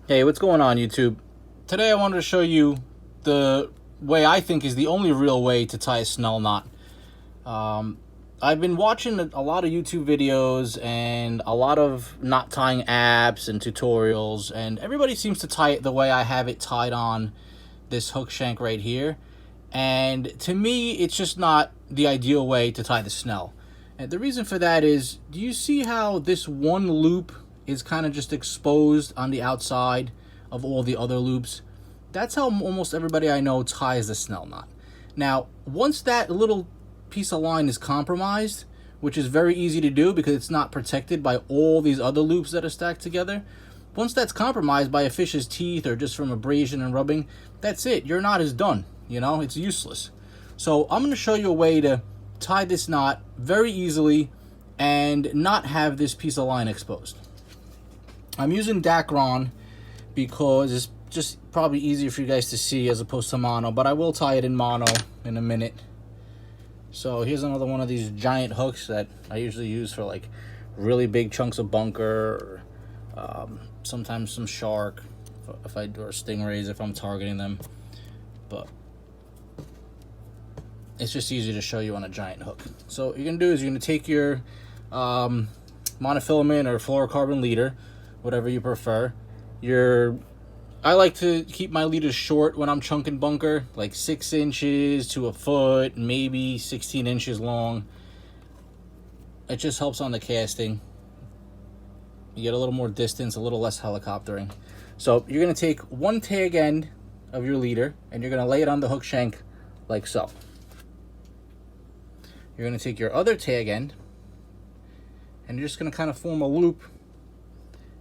Hey, what's going on, YouTube? Today I wanted to show you the way I think is the only real way to tie a snell knot. I've been watching a lot of YouTube videos and a lot of knot tying apps and tutorials, and everybody seems to tie it the way I have it tied on this hook shank right here. And to me, it's just not the ideal way to tie the snell. And the reason for that is, do you see how this one loop is kind of just exposed on the outside of all the other loops? That's how almost everybody I know ties the snell knot. Now, once that little piece of line is compromised, which is very easy to do because it's not protected by all these other loops that are stacked together, once that's compromised by a fish's teeth or just from abrasion and rubbing, that's it. Your knot is done. You know, it's useless. So I'm going to show you a way to tie this knot very easily and not have this piece of line exposed. I'm using Dacron because it's just probably easier for you guys to see as opposed to mono, but I will tie it in mono in a minute. So here's another one of these giant hooks that I usually use for like really big chunks of bunker, or sometimes some shark, if I do, or stingrays if I'm targeting them. But it's just easy to show you on a giant hook. So what you're gonna do is you're gonna take your monofilament or fluorocarbon leader, whatever you prefer. I like to keep my leaders short when I'm chunking bunker, like 6 inches to a foot, maybe 16 inches long. It just helps on the casting. You get a little more distance, a little less helicoptering. So you're gonna take one tag end of your leader and you're gonna lay it on the hook shank like so. You're gonna take your other tag end and you're just gonna kind of form a loop,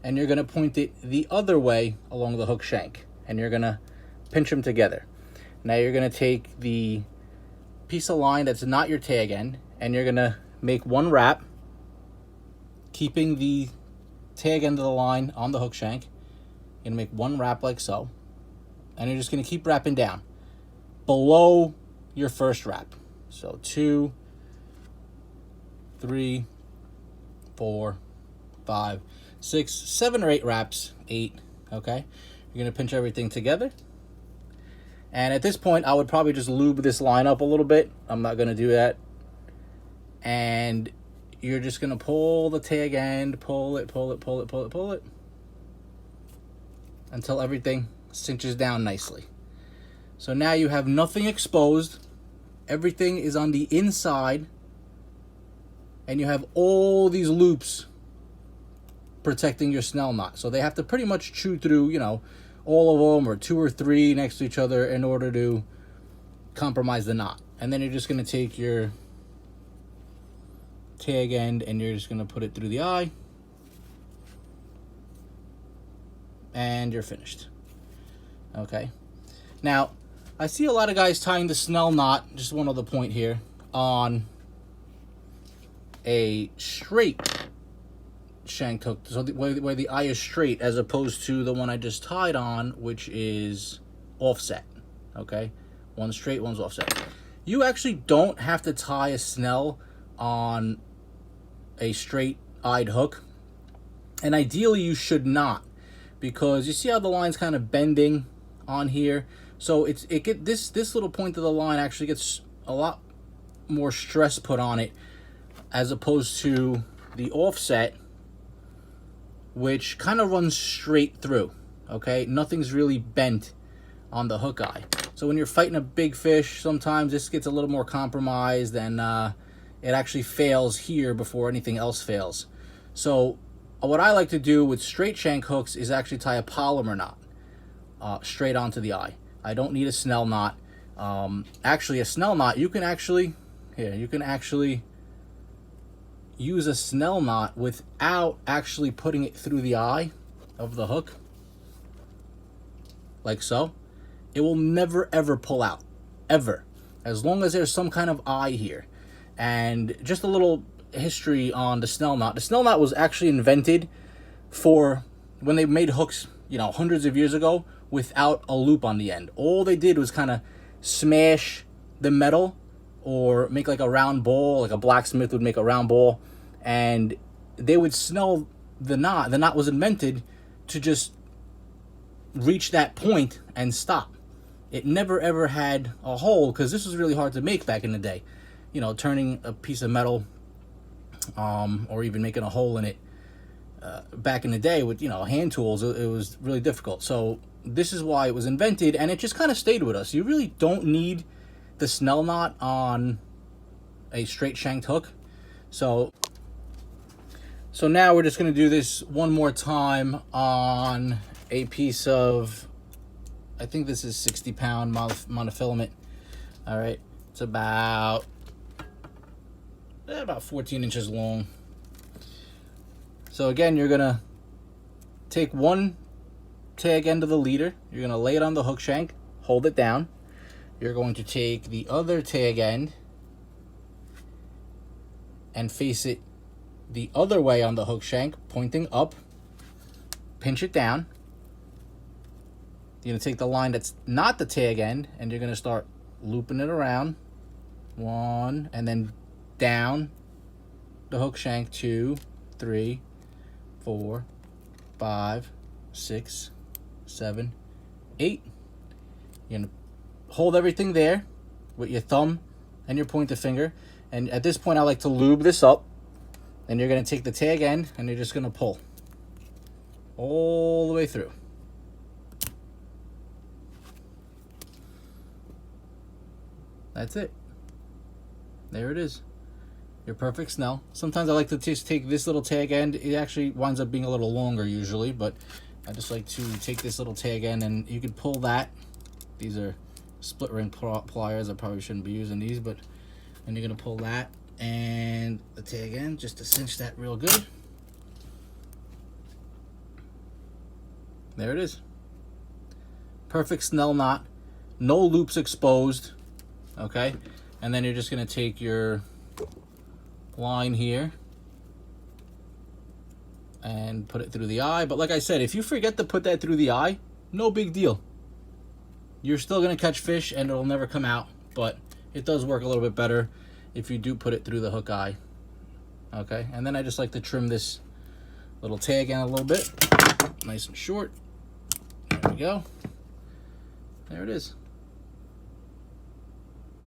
and you're gonna point it the other way along the hook shank, and you're gonna pinch them together. Now you're gonna take the piece of line that's not your tag end, and you're gonna make one wrap, keeping the tag end of the line on the hook shank. You're gonna make one wrap like so, and you're just gonna keep wrapping down below your first wrap. So 2, 3, 4, 5, 6, 7 or 8 wraps, 8, okay? You're gonna pinch everything together. And at this point, I would probably just lube this line up a little bit. I'm not gonna do that. And you're just gonna pull the tag end, pull it, until everything cinches down nicely. So now you have nothing exposed. Everything is on the inside. And you have all these loops protecting your snell knot. So they have to pretty much chew through, you know, all of them or 2 or 3 next to each other in order to compromise the knot. And then you're just going to take your tag end and you're just going to put it through the eye. And you're finished. Okay. Now, I see a lot of guys tying the snell knot, just one other point here, on a straight shank hook, so where the eye is straight, as opposed to the one I just tied on, which is offset. Okay, one's straight, one's offset. You actually don't have to tie a snell on a straight eyed hook, and ideally you should not, because you see how the line's kind of bending on here. So this little point of the line actually gets a lot more stress put on it, as opposed to the offset, which kind of runs straight through, okay? Nothing's really bent on the hook eye. So when you're fighting a big fish, sometimes this gets a little more compromised, and it actually fails here before anything else fails. So what I like to do with straight shank hooks is actually tie a polymer knot straight onto the eye. I don't need a snell knot. Actually, a snell knot, you can actually use a snell knot without actually putting it through the eye of the hook, like so. It will never ever pull out, ever, as long as there's some kind of eye here. And just a little history on the snell knot. The snell knot was actually invented for when they made hooks, you know, hundreds of years ago, without a loop on the end. All they did was kind of smash the metal or make like a round ball, like a blacksmith would make a round ball, and they would snell the knot. The knot was invented to just reach that point and stop. It never ever had a hole, because this was really hard to make back in the day. You know, turning a piece of metal or even making a hole in it back in the day with, you know, hand tools, it was really difficult. So this is why it was invented, and it just kind of stayed with us. You really don't need the snell knot on a straight shanked hook. So now we're just going to do this one more time on a piece of, I think this is 60-pound monofilament. All right, it's about 14 inches long. So again, you're gonna take one tag end of the leader, you're gonna lay it on the hook shank, hold it down. You're going to take the other tag end and face it the other way on the hook shank, pointing up, pinch it down. You're gonna take the line that's not the tag end, and you're gonna start looping it around. One, and then down the hook shank, 2, 3, 4, 5, 6, 7, 8. You're gonna hold everything there with your thumb and your pointer finger. And at this point, I like to lube this up. And you're gonna take the tag end and you're just gonna pull all the way through. That's it. There it is. Your perfect snell. Sometimes I like to just take this little tag end. It actually winds up being a little longer usually, but I just like to take this little tag end, and you can pull that. These are split ring pliers. I probably shouldn't be using these, but and you're gonna pull that and the tag end just to cinch that real good. There it is. Perfect snell knot. No loops exposed. Okay, and then you're just gonna take your line here and put it through the eye. But like I said, if you forget to put that through the eye, no big deal. You're still gonna catch fish and it'll never come out, but it does work a little bit better if you do put it through the hook eye. Okay, and then I just like to trim this little tag end a little bit, nice and short. There we go. There it is.